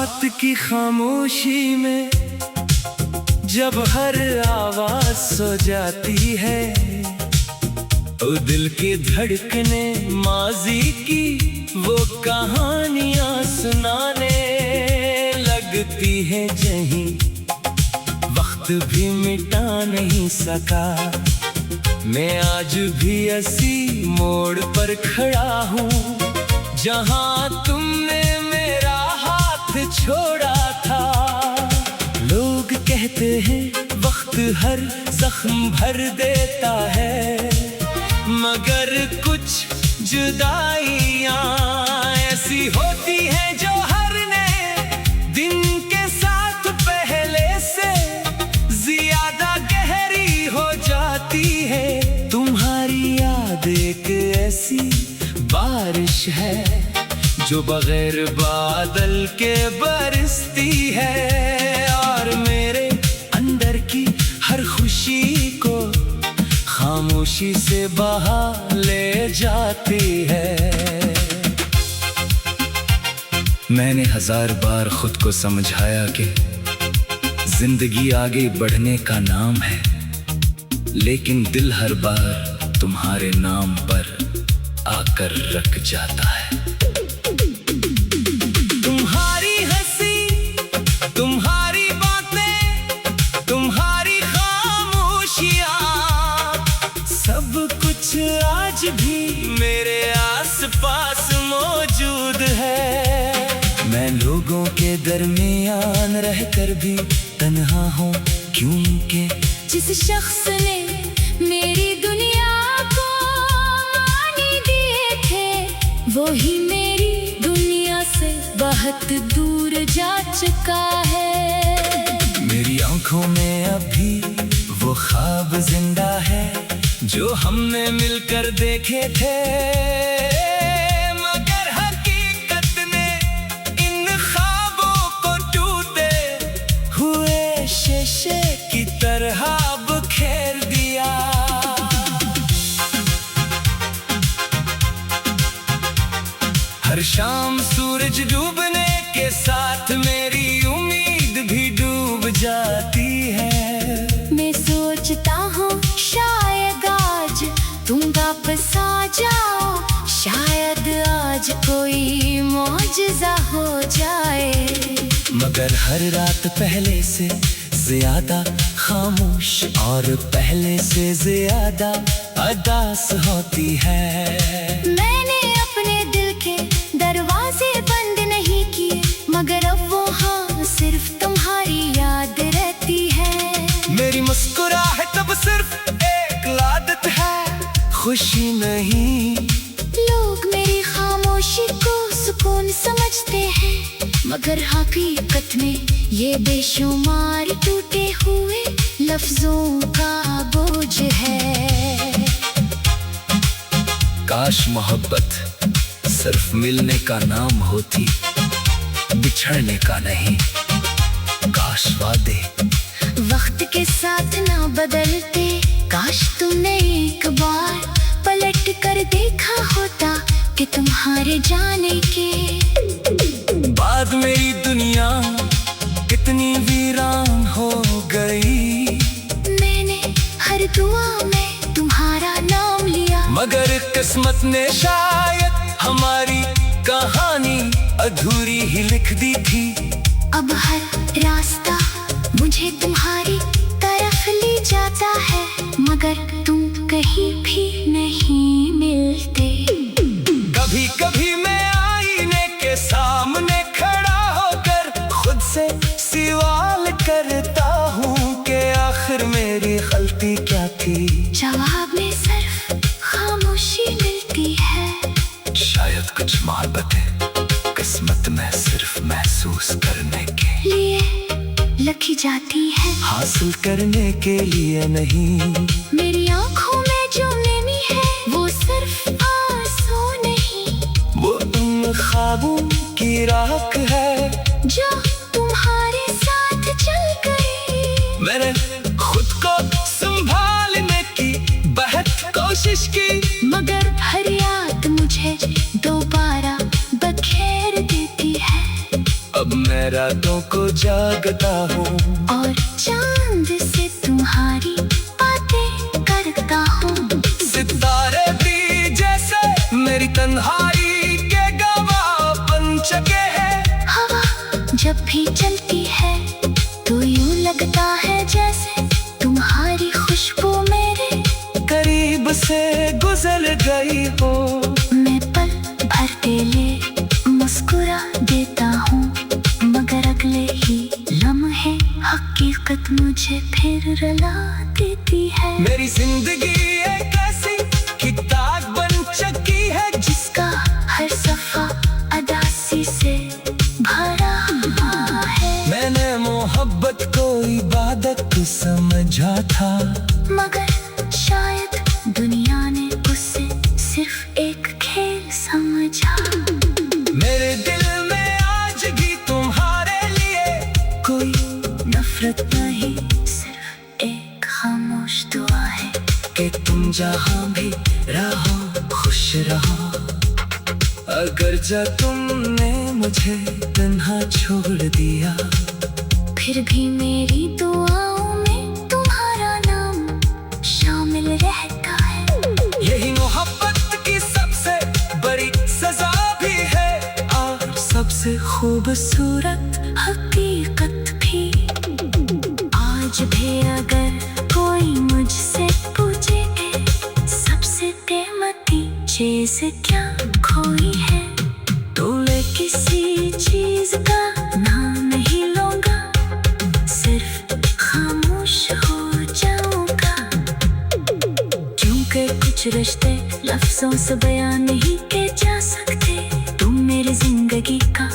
रात की खामोशी में जब हर आवाज सो जाती है, ओ दिल की धड़कने माजी की वो कहानियां सुनाने लगती है। जहीं वक्त भी मिटा नहीं सका, मैं आज भी इसी मोड़ पर खड़ा हूँ जहाँ तुमने मेरा हाथ छोड़ा था। लोग कहते हैं वक्त हर जख्म भर देता है, मगर कुछ जुदाइयाँ ऐसी होती हैं जो हर नए दिन के साथ पहले से ज्यादा गहरी हो जाती है। तुम्हारी याद एक ऐसी बारिश है जो बगैर बादल के बरसती है, और मेरे अंदर की हर खुशी को खामोशी से बहा ले जाती है। मैंने 1000 बार खुद को समझाया कि जिंदगी आगे बढ़ने का नाम है, लेकिन दिल हर बार तुम्हारे नाम पर आकर रख जाता है। तुम्हारी हंसी, तुम्हारी बातें, तुम्हारी खामोशियाँ, सब कुछ आज भी मेरे आसपास मौजूद है। मैं लोगों के दरमियान रहकर भी तन्हा हूँ, क्योंकि जिस शख्स ने मेरी दुनिया को मानी दिए थे, वो ही मेरी दुनिया से बहुत दूर जा चुका है। मेरी आंखों में अभी वो ख्वाब जिंदा है जो हमने मिलकर देखे थे, मगर हकीकत ने इन ख्वाबों को टूटे हुए शीशे की तरह बिखेर दिया। हर शाम सूरज डूबने के साथ मेरी उम्मीद भी डूब जाती है। मैं सोचता हूँ शायद आज तुम वापस आ जाओ, शायद आज कोई मौजज़ा हो जाए, मगर हर रात पहले से ज्यादा खामोश और पहले से ज्यादा उदास होती है। मैंने अपने दिल के दरवाजे बंद नहीं किए, मगर अब वो हाँ सिर्फ तुम्हारी याद रहती है। मेरी मुस्कुराहट अब सिर्फ एक आदत है, खुशी नहीं। लोग मेरी खामोशी को सुकून समझते हैं, मगर हकीकत में ये बेशुमार टूटे हुए लफ्जों का बोझ है। काश मोहब्बत सिर्फ मिलने का नाम होती, बिछड़ने का नहीं। काश वादे वक्त के साथ ना बदलते, काश तुमने एक बार पलट कर देखा होता कि तुम्हारे जाने के बाद मेरी दुनिया कितनी वीरान हो गई। मैंने हर दुआ में तुम्हारा नाम लिया, मगर किस्मत ने शायद हमारी कहानी अधूरी ही लिख दी थी। अब हर रास्ता मुझे तुम्हारी तरफ ले जाता है, मगर तुम कहीं भी नहीं मिलते। कभी कभी मैं आईने के सामने खड़ा होकर खुद से सवाल करता हूँ कि आखिर मेरी गलती क्या थी। जवाब में सिर्फ खामोशी मिलती है। शायद कुछ मोहब्बतें किस्मत में सिर्फ महसूस करने के लिए लिखी जाती है, हासिल करने के लिए नहीं। मेरी आंखों में जो नमी है वो सिर्फ आंसू नहीं, वो उन ख्वाबों की राख है जो तुम्हारे साथ चल गई। मैंने खुद को संभालने की बहुत कोशिश की, मगर हर याद मुझे दोबारा बखेर देती है। अब मेरा रातों को जागता हूँ और चांद से तुम्हारी बातें करता हूँ। सितारे भी जैसे मेरी तन्हाई के गवाह बन चुके हैं। हवा जब भी चलती है तो यूं लगता है जैसे तुम्हारी खुशबू मेरे करीब से गुजर गई हो। मैं पल भर के लिए मुस्कुरा देता हूँ, मगर अगले ही लम्हे हकीकत मुझे फिर रुला देती है। मेरी जिंदगी एक ऐसी किताब बन चुकी है जिसका हर सफा अदासी से भरा हुआ है। मैंने मोहब्बत को इबादत समझा था, मगर शायद दुनिया ने उसे सिर्फ एक खेल समझा। मेरे दिल में आज भी तुम्हारे लिए कोई नफरत नहीं, सिर्फ एक खामोश दुआ है कि तुम जहाँ भी रहो खुश रहो। अगर जा तुमने मुझे तन्हा छोड़ दिया, फिर भी मेरी दुआओं में तुम्हारा नाम शामिल रहता है। यही मोहब्बत की सबसे बड़ी सजा भी है और सबसे खूबसूरत हकीकत भी। आज भी अगर कोई मुझसे पूछे सबसे कीमती चीज क्या खोई है, तो मैं किसी चीज का नाम नहीं लूंगा, सिर्फ खामोश हो जाऊंगा। क्योंकि कुछ रिश्ते लफ्जों से बयान नहीं किए जा सकते। तुम मेरी जिंदगी का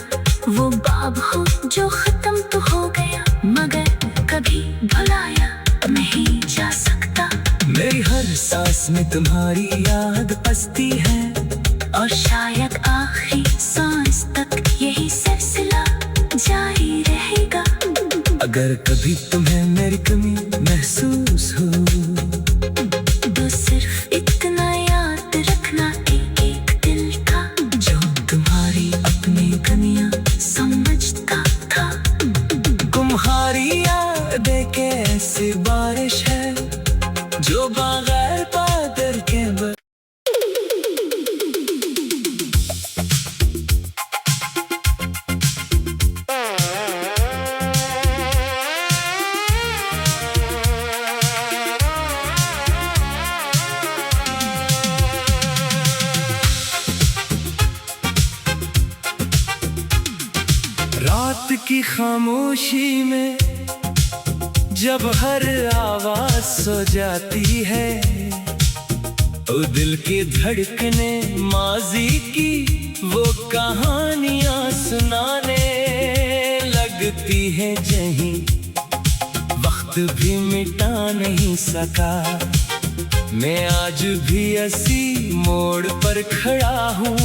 वो बाब हो जो खत्म तो हो गया, मगर कभी भुलाया नहीं जा सकता। मेरी हर सांस में तुम्हारी याद बसती है और शायद आखिरी सांस तक यही सिलसिला जारी रहेगा। अगर कभी तुम्हें मेरी कमी महसूस हो, तो सिर्फ इतना याद रखना कि एक दिल था जो तुम्हारी अपनी कमियां समझता था। तुम्हारी यादें कैसी बारिश है जो बगैर बादल के रात की खामोशी में जब हर आवाज सो जाती है, ओ दिल की धड़कने माजी की वो कहानियां सुनाने लगती है। जहीं वक्त भी मिटा नहीं सका, मैं आज भी इसी मोड़ पर खड़ा हूँ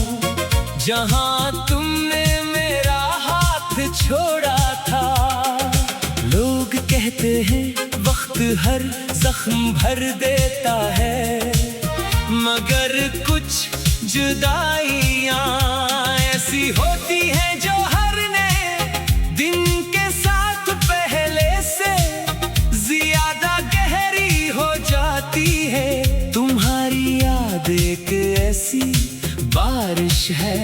जहाँ तुमने मेरा हाथ छोड़ा था। लोग कहते हैं वक्त हर जख्म भर देता है, मगर कुछ जुदाइयां ऐसी होती हैं जो हर नए दिन के साथ पहले से ज्यादा गहरी हो जाती है। तुम्हारी याद एक ऐसी बारिश है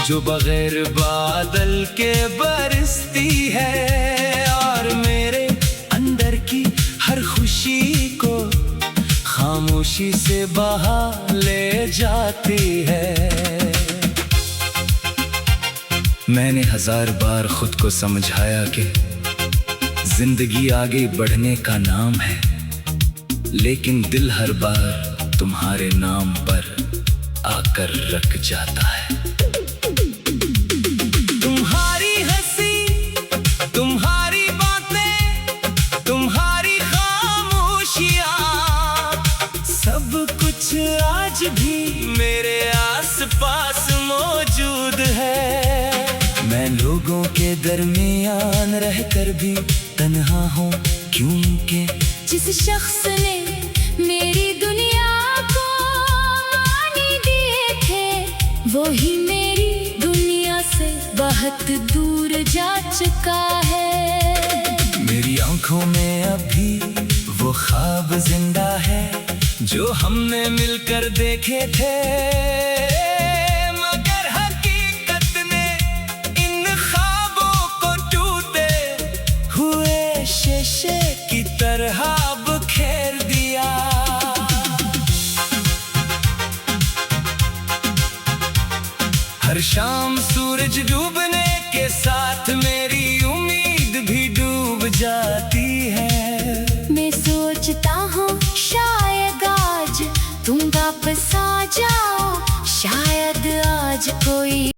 जो बगैर बादल के बरसती है और मेरे अंदर की हर खुशी को खामोशी से बहा ले जाती है। मैंने 1000 बार खुद को समझाया कि जिंदगी आगे बढ़ने का नाम है, लेकिन दिल हर बार तुम्हारे नाम पर आकर रख जाता है। तुम्हारी हंसी, तुम्हारी बातें, तुम्हारी खामोशियां, सब कुछ आज भी मेरे आसपास मौजूद है। मैं लोगों के दरमियान रहकर भी तन्हा हूँ, क्योंकि जिस शख्स ने मेरी दुनिया को मानी दिए थे, वो ही मेरी दुनिया से बाहर बहुत दूर जा चुका है। मेरी आंखों में अभी वो ख्वाब जिंदा है जो हमने मिलकर देखे थे, मगर हकीकत ने इन ख्वाबों को टूटे हुए शीशे की तरह बिखेर दिया। हर शाम सूरज डूबने के साथ मेरी उम्मीद भी डूब जाती है। मैं सोचता हूँ शायद आज तुम वापस आ जाओ, शायद आज कोई